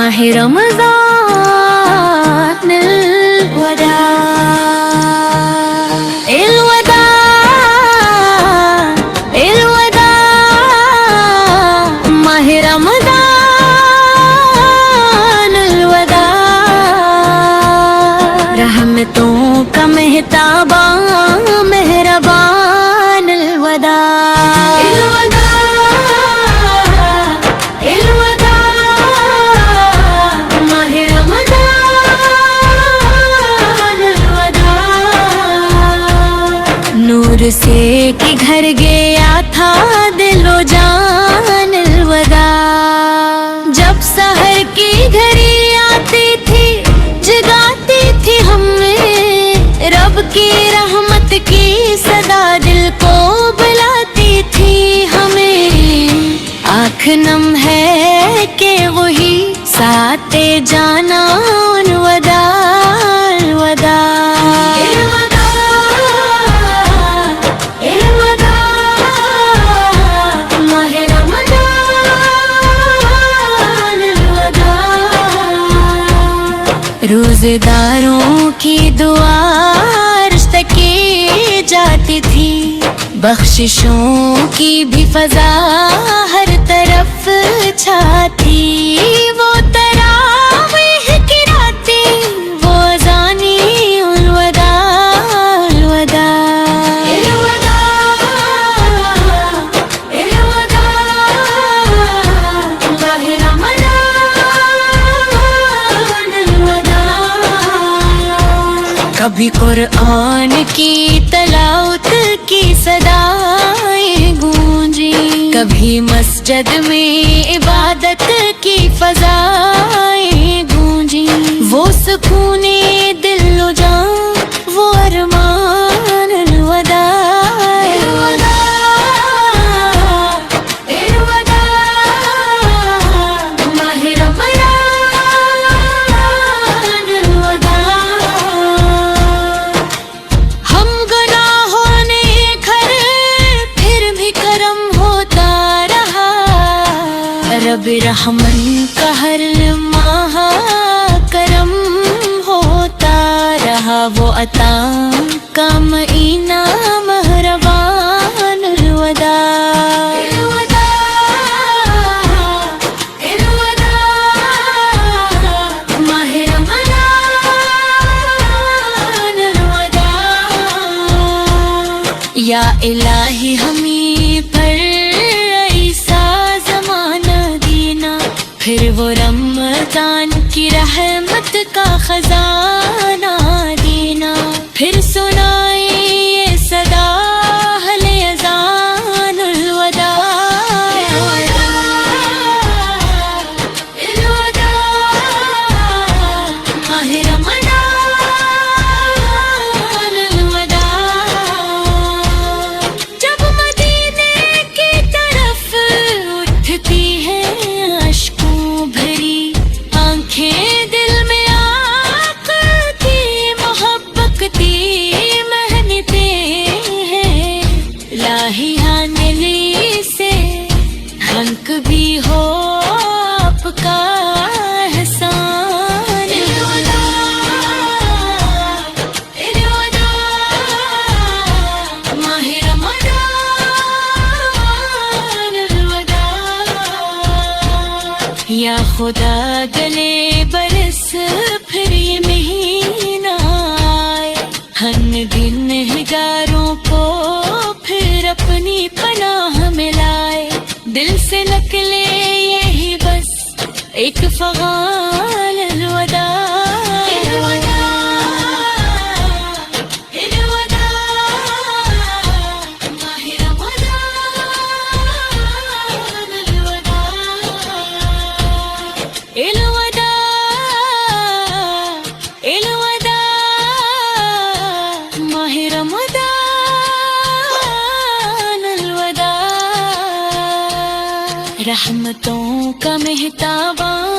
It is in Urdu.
ماہ رمضان الوداع الوداع الوداع ماہ رمضان الوداع رحمتوں کا مہتابان مہربان الوداع نور سے کہ گھر گیا تھا دل و جان الوداع جب سحر کی گھڑی آتی تھی جگاتی تھی ہمیں رب کی رحمت کی صدا دل کو بلاتی تھی ہمیں آنکھ نم ہے کہ وہی ساتھ جانا الوداع الوداع روزداروں کی دعا عرش تک کی جاتی تھی بخششوں کی بھی فضا ہر طرف چھاتی وہ تراویح کی راتی وہ اذانی الوداع الوداع کبھی قرآن کی تلاوت کی صدائیں گونجی کبھی مسجد میں عبادت کی فضائیں گونجی وہ سکون دل و جان وہ ارمان الوداع رب رحمن کا ہر ماہ کرم ہوتا رہا وہ عطا کا مہینہ مہربان الوداع ماہ رمضان الوداع یا الہی ہمیں پر پھر وہ رمضان کی رحمت کا خزانہ دینا پھر سنائے یہ صدا اہل اذان الوداع ماہ رمضان الوداع جب مدینے کی طرف اٹھتی ہے بھری آنکھیں دل میں آقا کی محبت کی محنتیں ہیں لاہیہ نلی سے ہنک بھی ہو آپ کا احسان ماہ رمضان الوداع یا خدا گلے برس پھر یہ مہینہ آئے ہن دن ہزاروں کو پھر اپنی پناہ میں لائے دل سے نکلے یہی بس ایک فغان الوداع رحمتوں کا مہتابان